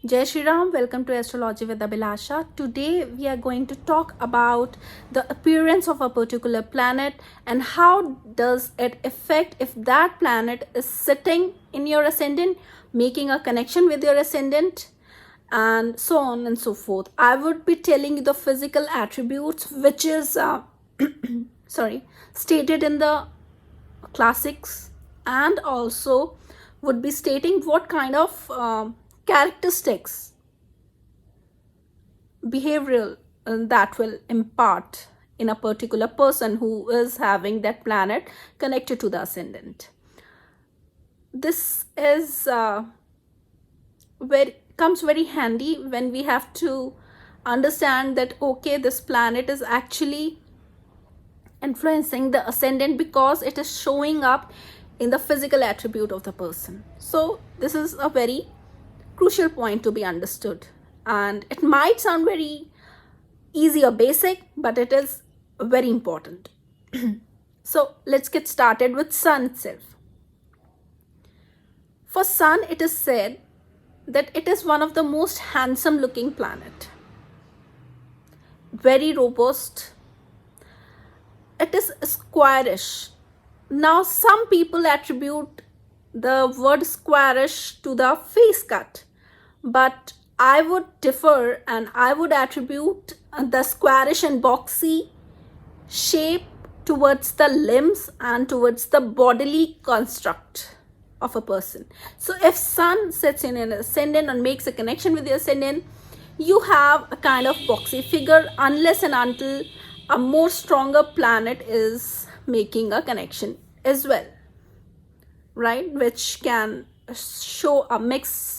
Jai Shri Ram, welcome to Astrology with Abhilasha. Today we are going to talk about the appearance of a particular planet and how does it affect if that planet is sitting in your ascendant, making a connection with your ascendant, and so on and so forth. I would be telling you the physical attributes which is stated in the classics, and also would be stating what kind of characteristics behavioral that will impart in a particular person who is having that planet connected to the ascendant. This is very comes very handy when we have to understand that okay, this planet is actually influencing the ascendant because it is showing up in the physical attribute of the person. So this is a very crucial point to be understood, and it might sound very easy or basic, but it is very important. So let's get started with Sun itself. For Sun, it is said that it is one of the most handsome looking planet, very robust. It is squarish. Now some people attribute the word squarish to the face cut, but I would differ and I would attribute the squarish and boxy shape towards the limbs and towards the bodily construct of a person. So if Sun sits in an ascendant and makes a connection with the ascendant, you have a kind of boxy figure unless and until a more stronger planet is making a connection as well, right, which can show a mix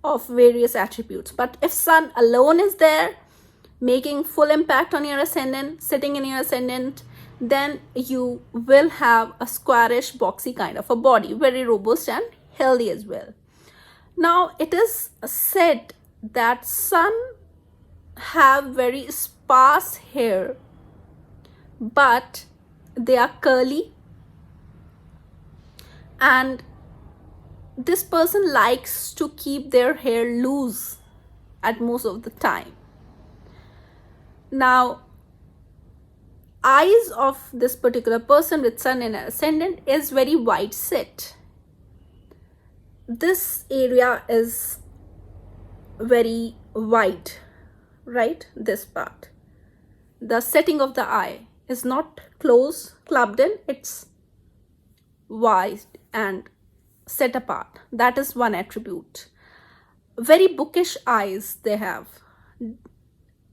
of various attributes. But if Sun alone is there making full impact on your ascendant, sitting in your ascendant, then you will have a squarish boxy kind of a body, very robust and healthy as well. Now it is said that Sun have very sparse hair, but they are curly, and this person likes to keep their hair loose at most of the time. Now eyes of this particular person with Sun in ascendant is very wide set. This area is very wide, right? This part, the setting of the eye is not close clubbed in, it's wide and set apart. That is one attribute. Very bookish eyes they have.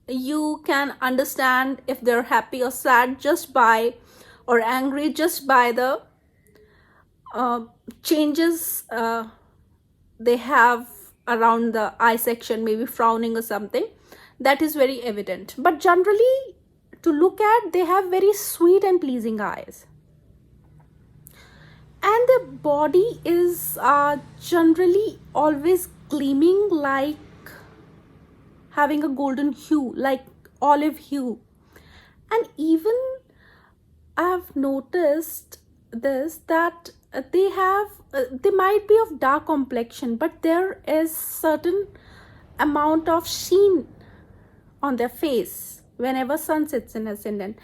You can understand if they're happy or sad just by, or angry just by the changes they have around the eye section, maybe frowning or something. That is very evident. But generally, to look at, they have very sweet and pleasing eyes. And their body is generally always gleaming, like having a golden hue, like olive hue. And even I have noticed this, that they might be of dark complexion, but there is certain amount of sheen on their face whenever Sun sits in ascendant,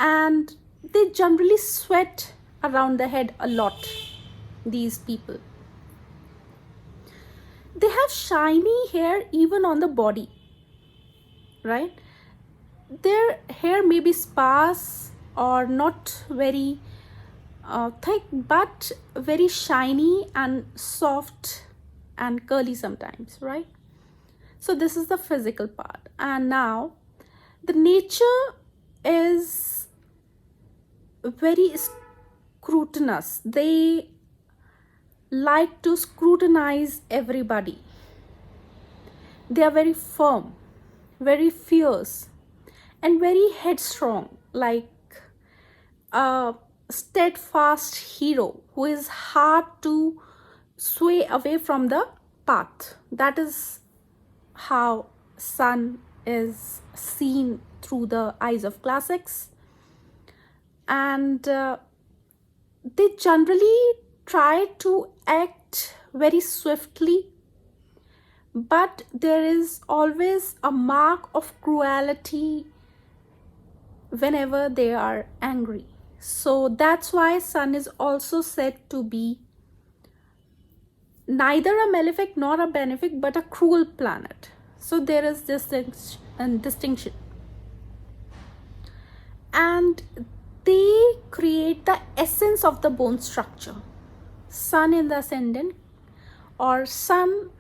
and they generally sweat around the head a lot. These people, they have shiny hair even on the body, right? Their hair may be sparse or not very thick, but very shiny and soft and curly sometimes, right? So this is the physical part. And now the nature is very scrutinous. They like to scrutinize everybody. They are very firm, very fierce, and very headstrong, like a steadfast hero who is hard to sway away from the path. That is how Sun is seen through the eyes of classics. And they generally try to act very swiftly, but there is always a mark of cruelty whenever they are angry. So that's why Sun is also said to be neither a malefic nor a benefic, but a cruel planet. So there is this distinction. And they create the essence of the bone structure. Sun in the ascendant, or Sun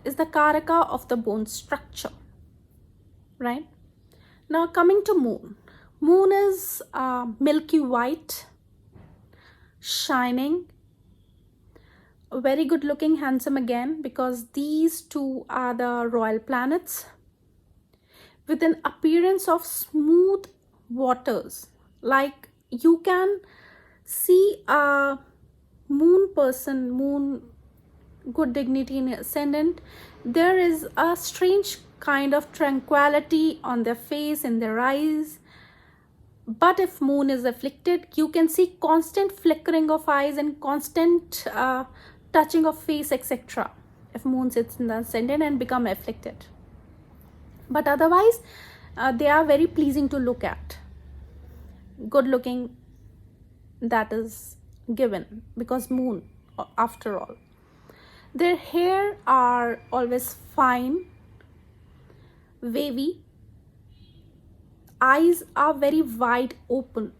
is the karaka of the bone structure, right? Now coming to Moon. Moon is milky white, shining, very good looking, handsome again, because these two are the royal planets, with an appearance of smooth waters. Like you can see a moon person, moon, good dignity in ascendant, there is a strange kind of tranquility on their face, in their eyes. But if moon is afflicted, you can see constant flickering of eyes and constant touching of face, etc. if moon sits in the ascendant and become afflicted. But otherwise, they are very pleasing to look at, good looking, that is given, because moon, after all. Their hair are always fine, wavy. Eyes are very wide open,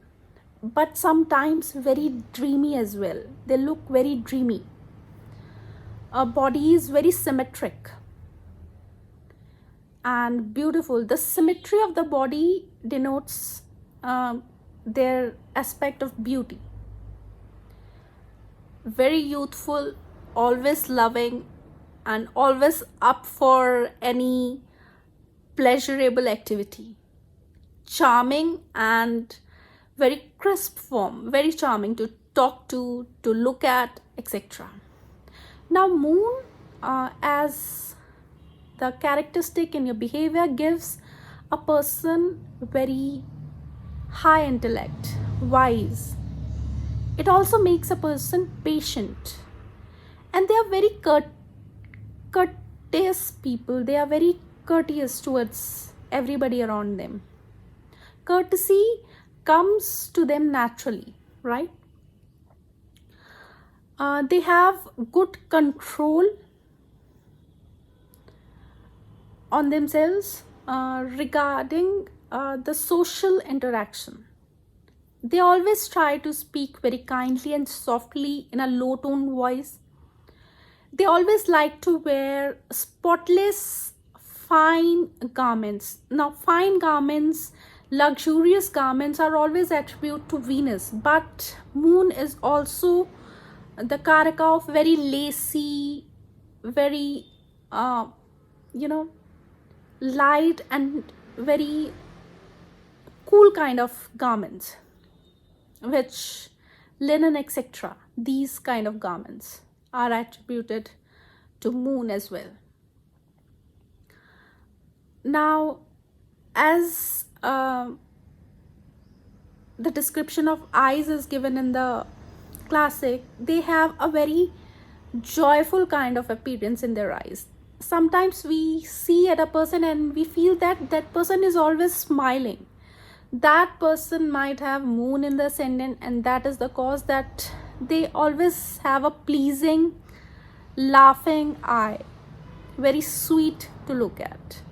but sometimes very dreamy as well. They look very dreamy. Our body is very symmetric and beautiful. The symmetry of the body denotes their aspect of beauty. Very youthful, always loving, and always up for any pleasurable activity. Charming and very crisp form, very charming to talk to look at, etc. Now moon as the characteristic in your behavior gives a person very high intellect, wise. It also makes a person patient, and they are very courteous people. They are very courteous towards everybody around them. Courtesy comes to them naturally, right? They have good control on themselves regarding the social interaction. They always try to speak very kindly and softly in a low tone voice. They always like to wear spotless, fine garments. Now, fine garments, luxurious garments are always attributed to Venus, but moon is also the karaka of very lacy, very light and very cool kind of garments, which linen, etc. These kind of garments are attributed to moon as well. Now, as the description of eyes is given in the classic, they have a very joyful kind of appearance in their eyes. Sometimes we see at a person and we feel that that person is always smiling. That person might have moon in the ascendant, and that is the cause that they always have a pleasing, laughing eye, very sweet to look at.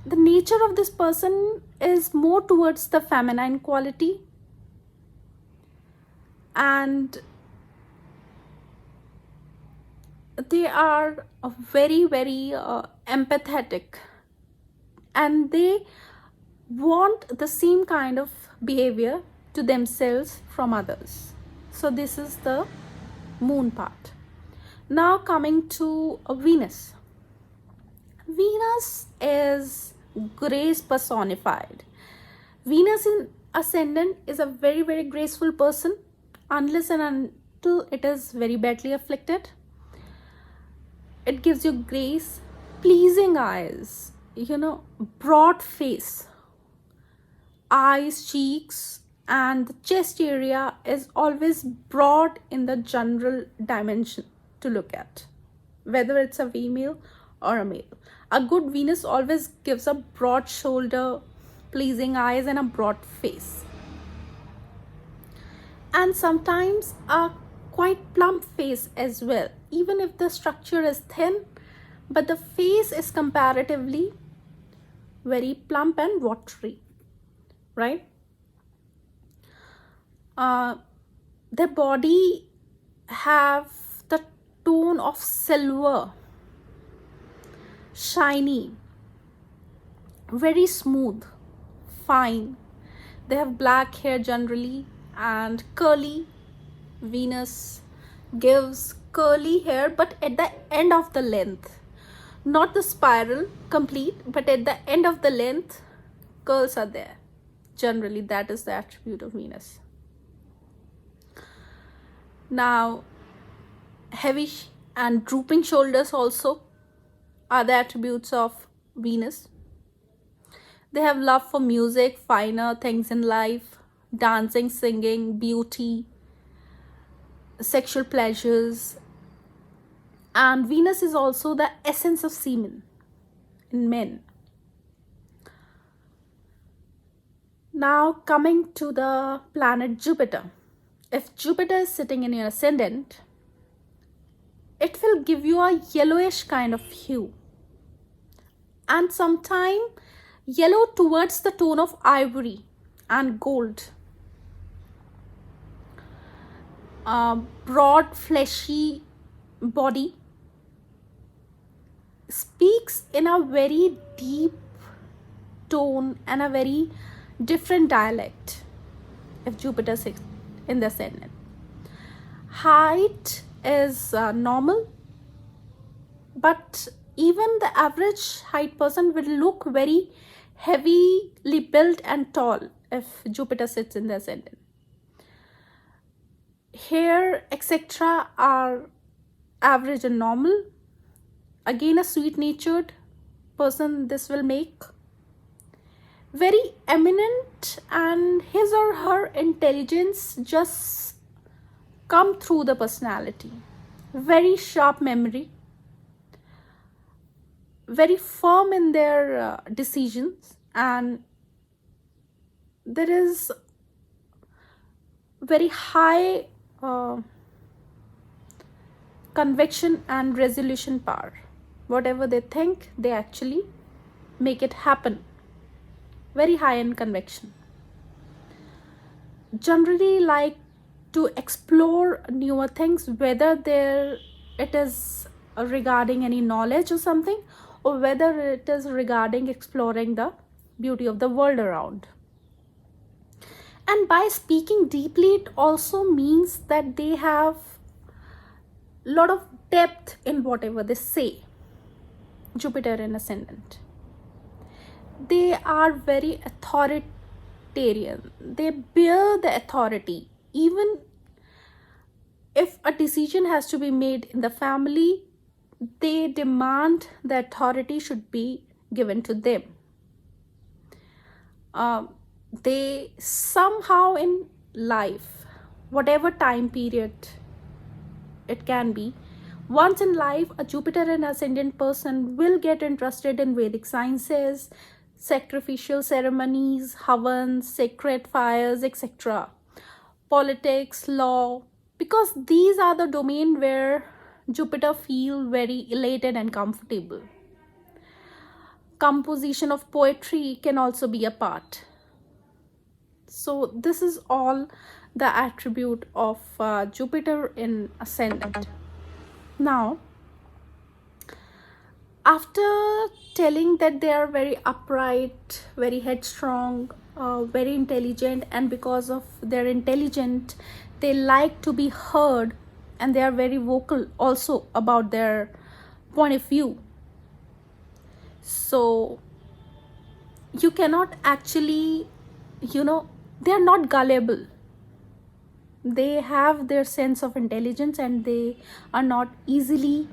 The nature of this person is more towards the feminine quality, and they are very empathetic, and they want the same kind of behavior to themselves from others. So this is the moon part. Now coming to Venus. Venus is grace personified. Venus in ascendant is a very graceful person, unless and until it is very badly afflicted. It gives you grace, pleasing eyes, broad face, eyes, cheeks, and the chest area is always broad in the general dimension. to look at, whether it's a female or a male. A good Venus always gives a broad shoulder, pleasing eyes, and a broad face. And sometimes a quite plump face as well, even if the structure is thin, but the face is comparatively very plump and watery, right? Their body have the tone of silver, shiny, very smooth, fine. They have black hair generally and curly. Venus gives curly hair, but at the end of the length, not the spiral complete, but at the end of the length, curls are there. Generally, that is the attribute of Venus. Now, heavy and drooping shoulders also are the attributes of Venus. They have love for music, finer things in life, dancing, singing, beauty, sexual pleasures. And Venus is also the essence of semen in men. Now, coming to the planet Jupiter. If Jupiter is sitting in your ascendant, it will give you a yellowish kind of hue, and sometime yellow towards the tone of ivory and gold. Broad, fleshy body, speaks in a very deep tone and a very different dialect if Jupiter sits in the ascendant. Height is normal, but even the average height person will look very heavily built and tall if Jupiter sits in the ascendant. Hair, etc., are average and normal. Again, a sweet-natured person this will make. Very eminent, and his or her intelligence just come through the personality. Very sharp memory, very firm in their decisions, and there is very high conviction and resolution power. Whatever they think, they actually make it happen. Very high in conviction. Generally like to explore newer things, whether it is regarding any knowledge or something, or whether it is regarding exploring the beauty of the world around. And by speaking deeply, it also means that they have a lot of depth in whatever they say. Jupiter in ascendant. They are very authoritarian. They bear the authority. Even if a decision has to be made in the family, they demand the authority should be given to them. They somehow in life, whatever time period it can be, once in life, a Jupiter and ascendant person will get interested in Vedic sciences, sacrificial ceremonies, havans, sacred fires, etc. Politics, law, because these are the domain where Jupiter feel very elated and comfortable. Composition of poetry can also be a part. So this is all the attribute of Jupiter in ascendant. Now, after telling that they are very upright, very headstrong, very intelligent, and because of their intelligence, they like to be heard, and they are very vocal also about their point of view. So you cannot actually, they are not gullible. They have their sense of intelligence and they are not easily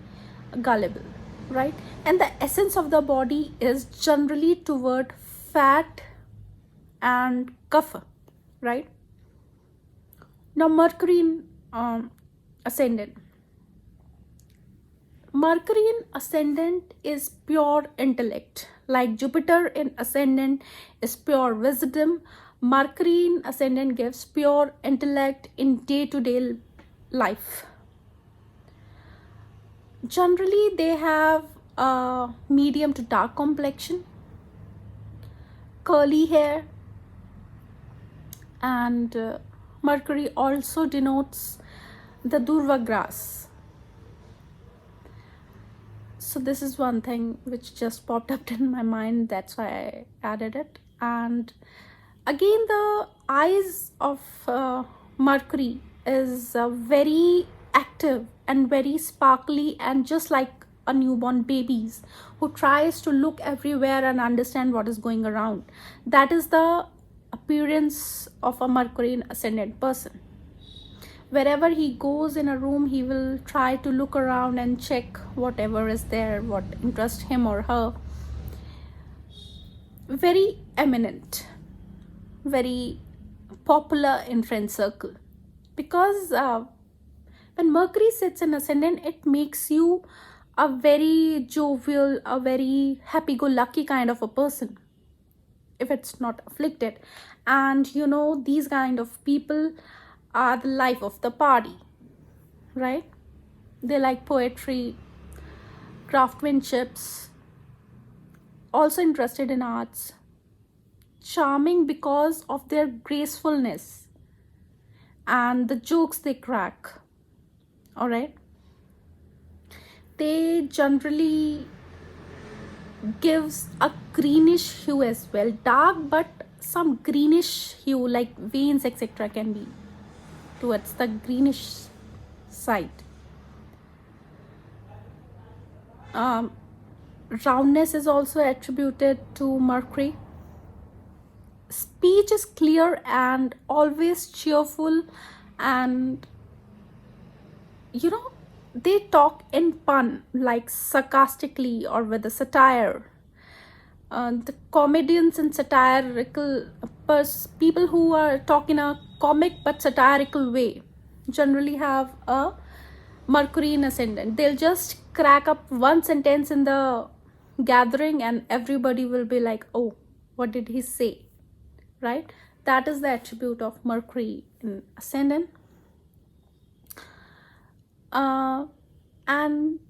gullible, right? And the essence of the body is generally toward fat and kapha, right? Now Mercury in ascendant. Mercury in ascendant is pure intellect. Like Jupiter in ascendant is pure wisdom, Mercury in ascendant gives pure intellect in day-to-day life. Generally, they have a medium to dark complexion, curly hair, and Mercury also denotes the Durva grass. So this is one thing which just popped up in my mind, that's why I added it. And again, the eyes of Mercury is very active and very sparkly, and just like a newborn baby's who tries to look everywhere and understand what is going around. That is the appearance of a Mercury in ascendant person. Wherever he goes in a room, he will try to look around and check whatever is there, what interests him or her. Very eminent, very popular in friend circle, because when Mercury sits in ascendant, it makes you a very jovial, a very happy-go-lucky kind of a person, if it's not afflicted. And you know, these kind of people are the life of the party, right? They like poetry, craftsmanships, also interested in arts, charming because of their gracefulness and the jokes they crack. All right, they generally gives a greenish hue as well, dark but some greenish hue, like veins etc. can be towards the greenish side. Roundness is also attributed to Mercury. Speech is clear and always cheerful, and you know, they talk in pun, like sarcastically or with a satire. The comedians and satirical people who are talk in a comic but satirical way generally have a Mercury in ascendant. They'll just crack up one sentence in the gathering and everybody will be like, oh, what did he say, right? That is the attribute of Mercury in ascendant. And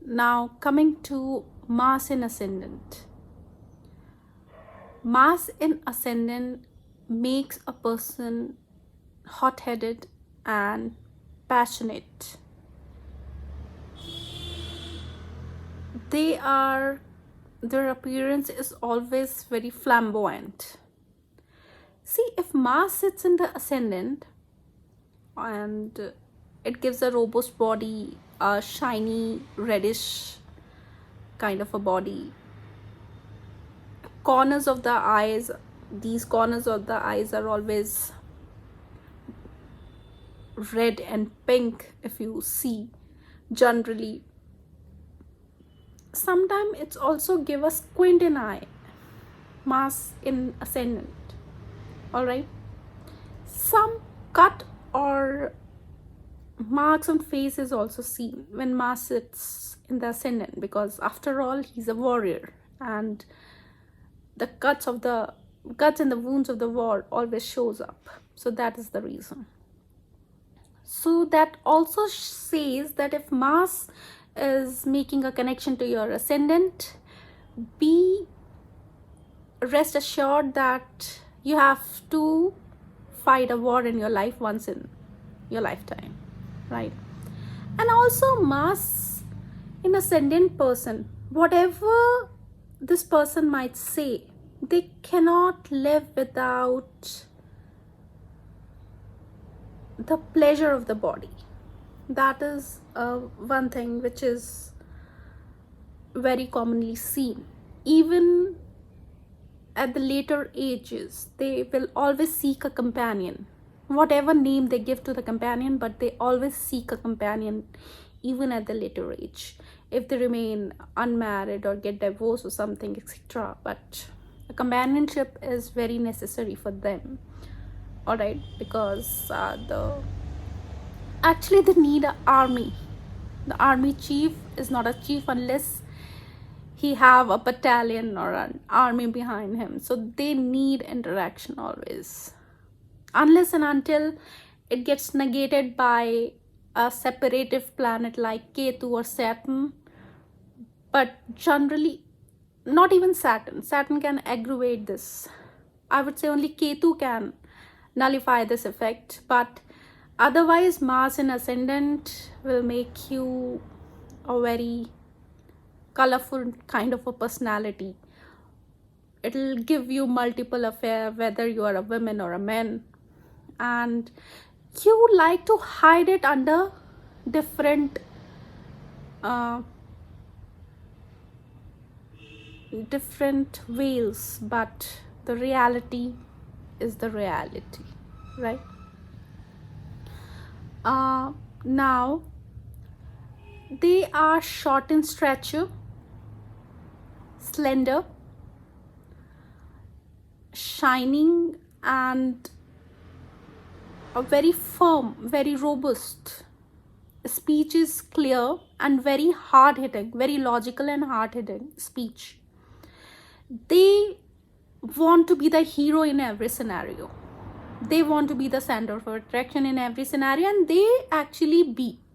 now coming to Mars in ascendant. Mars in ascendant makes a person hot-headed and passionate. Their appearance is always very flamboyant. See, if Mars sits in the ascendant, and it gives a robust body, a shiny reddish kind of a body. Corners of the eyes, these corners of the eyes are always red and pink, if you see generally. Sometimes it's also give a squint in eye, Mars in ascendant. All right, some cut or marks on face is also seen when Mars sits in the ascendant, because after all, he's a warrior, and the guts and the wounds of the war always shows up. So that is the reason. So that also says that if Mars is making a connection to your ascendant, be rest assured that you have to fight a war in your life once in your lifetime, right? And also Mars in ascendant person, whatever this person might say, they cannot live without the pleasure of the body. That is one thing which is very commonly seen. Even at the later ages, they will always seek a companion, whatever name they give to the companion, but they always seek a companion even at the later age, if they remain unmarried or get divorced or something etc. But a companionship is very necessary for them, all right, because actually they need an army The army chief is not a chief unless he have a battalion or an army behind him. So they need interaction always. Unless and until it gets negated by a separative planet like Ketu or Saturn. But generally, not even Saturn. Saturn can aggravate this. I would say only Ketu can nullify this effect. But otherwise, Mars in ascendant will make you a very colorful kind of a personality. It'll give you multiple affairs, whether you are a woman or a man, and you like to hide it under different veils, but the reality is the reality, right? Now they are short in stature, slender, shining, and very firm, very robust. Speech is clear and very hard hitting, very logical and hard hitting speech. They want to be the hero in every scenario. They want to be the center of attraction in every scenario, and they actually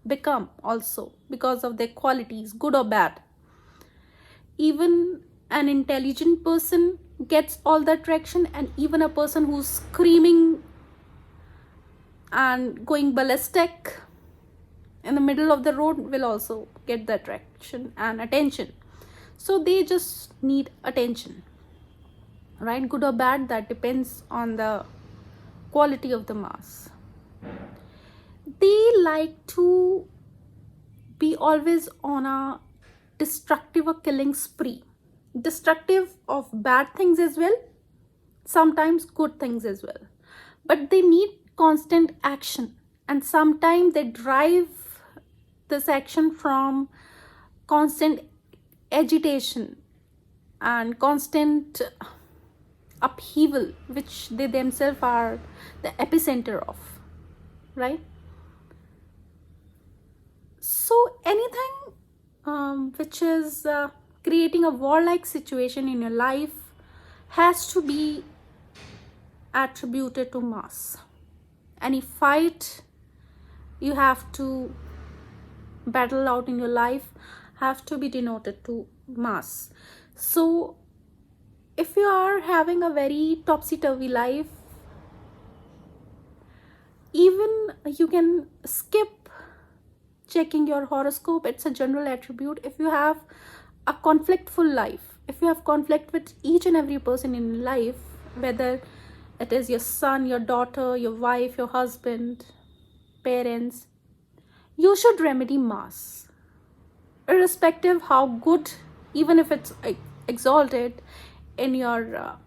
become also because of their qualities, good or bad. Even an intelligent person gets all the attraction, and even a person who's screaming and going ballistic in the middle of the road will also get the attraction and attention. So they just need attention, right? Good or bad, that depends on the quality of the Mars. They like to be always on a destructive or killing spree. Destructive of bad things as well, sometimes good things as well. But they need constant action, and sometimes they drive this action from constant agitation and constant upheaval, which they themselves are the epicenter of, right? So anything which is creating a warlike situation in your life has to be attributed to Mars. Any fight you have to battle out in your life have to be denoted to Mars. So if you are having a very topsy-turvy life, even you can skip checking your horoscope. It's a general attribute. If you have a conflictful life, if you have conflict with each and every person in life, whether it is your son, your daughter, your wife, your husband, parents, you should remedy Mars. Irrespective how good, even if it's exalted in your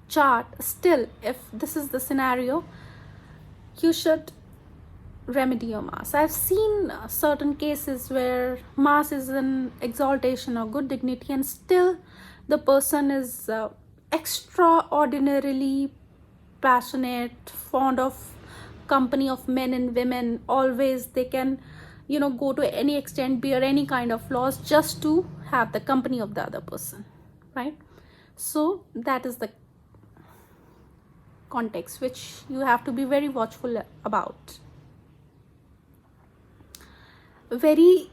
chart, still, if this is the scenario, you should remedy your Mars. I've seen certain cases where Mars is in exaltation or good dignity, and still the person is extraordinarily passionate, fond of company of men and women. Always they can, go to any extent, bear any kind of loss just to have the company of the other person, right? So that is the context which you have to be very watchful about. Very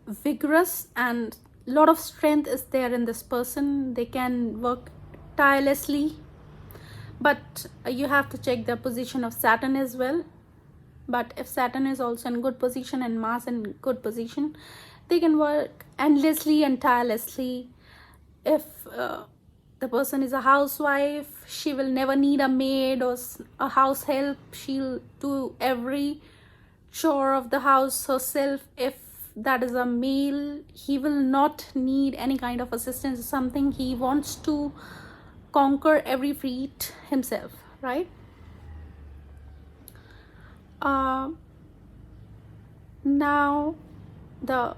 vigorous, and lot of strength is there in this person. They can work tirelessly, but you have to check the position of Saturn as well. But if Saturn is also in good position and Mars in good position, they can work endlessly and tirelessly. If the person is a housewife, she will never need a maid or a house help. She'll do every chore of the house herself. If that is a male, he will not need any kind of assistance or something. He wants to conquer every feat himself, right? Now the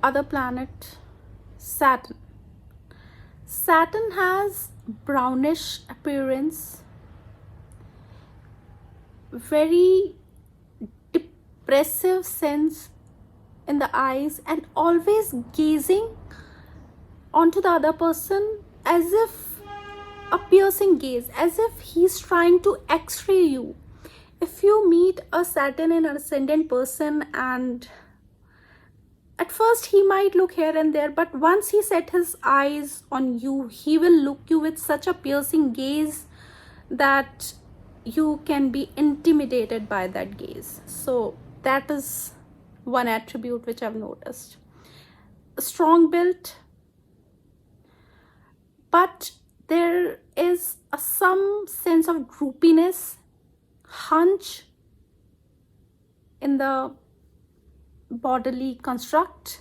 other planet, Saturn. Saturn has brownish appearance, very expressive sense in the eyes and always gazing onto the other person as if a piercing gaze, as if he's trying to x-ray you. If you meet a Saturn and ascendant person, and at first he might look here and there, but once he set his eyes on you, he will look you with such a piercing gaze that you can be intimidated by that gaze. So that is one attribute which I've noticed. Strong built, but there is some sense of droopiness, hunch in the bodily construct,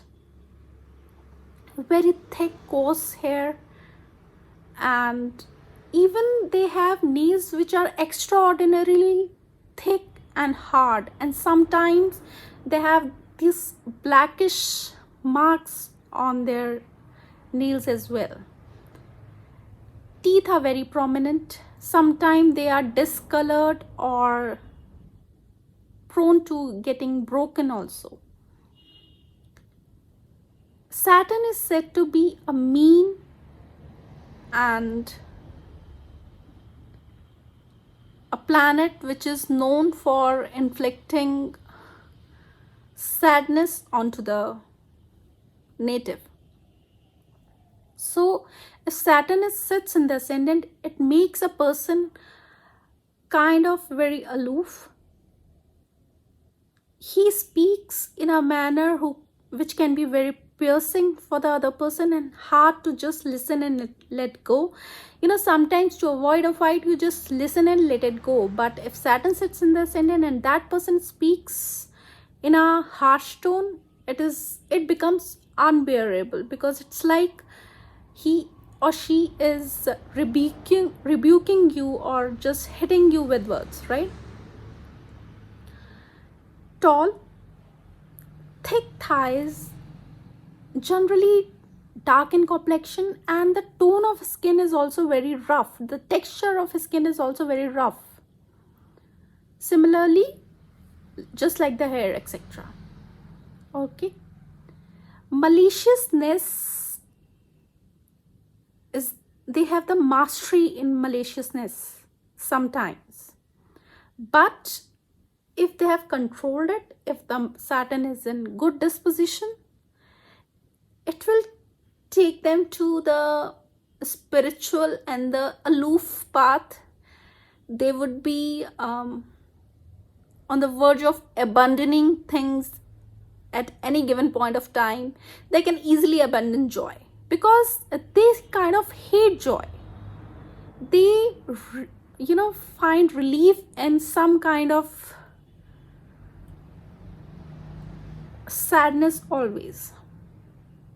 very thick coarse hair, and even they have nails which are extraordinarily thick and hard, and sometimes they have these blackish marks on their nails as well. Teeth are very prominent. Sometimes they are discolored or prone to getting broken also. Saturn is said to be a mean and a planet which is known for inflicting sadness onto the native. So if Saturn sits in the ascendant, it makes a person kind of very aloof. He speaks in a manner which can be very piercing for the other person and hard to just listen and let go. You know, sometimes to avoid a fight, you just listen and let it go. But if Saturn sits in the ascendant and that person speaks in a harsh tone, it becomes unbearable, because it's like he or she is rebuking you or just hitting you with words, right? Tall, thick thighs, generally dark in complexion, and the tone of skin is also very rough. The texture of his skin is also very rough. Similarly, just like the hair, etc. Okay. Maliciousness is, they have the mastery in maliciousness sometimes. But if they have controlled it, if the Saturn is in good disposition, it will take them to the spiritual and the aloof path. They would be on the verge of abandoning things at any given point of time. They can easily abandon joy because they kind of hate joy. They, find relief in some kind of sadness always.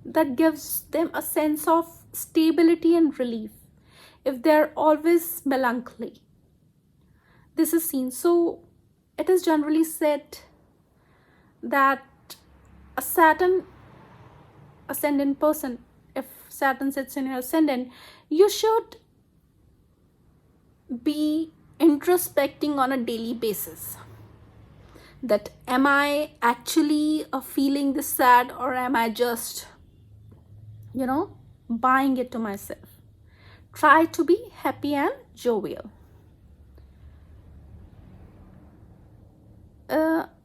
That gives them a sense of stability and relief if they're always melancholy. This is seen. So it is generally said that a Saturn ascendant person, if Saturn sits in your ascendant, you should be introspecting on a daily basis. That am I actually feeling this sad, or am I just buying it to myself? Try to be happy and jovial.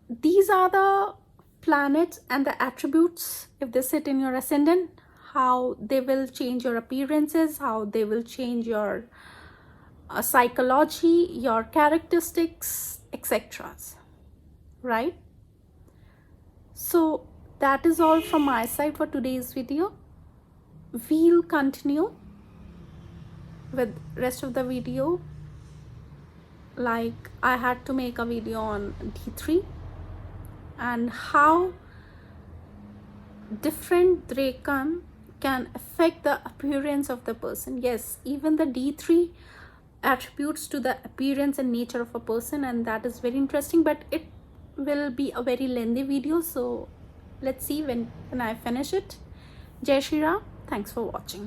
These are the planets and the attributes, if they sit in your ascendant, how they will change your appearances, how they will change your psychology, your characteristics, etc. Right? So that is all from my side for today's video. We'll continue with rest of the video. Like, I had to make a video on D3 and how different Drakan can affect the appearance of the person. Yes, even the D3 attributes to the appearance and nature of a person, and that is very interesting, but it will be a very lengthy video, so let's see when I finish it. Jai Shri Ram. Thanks for watching.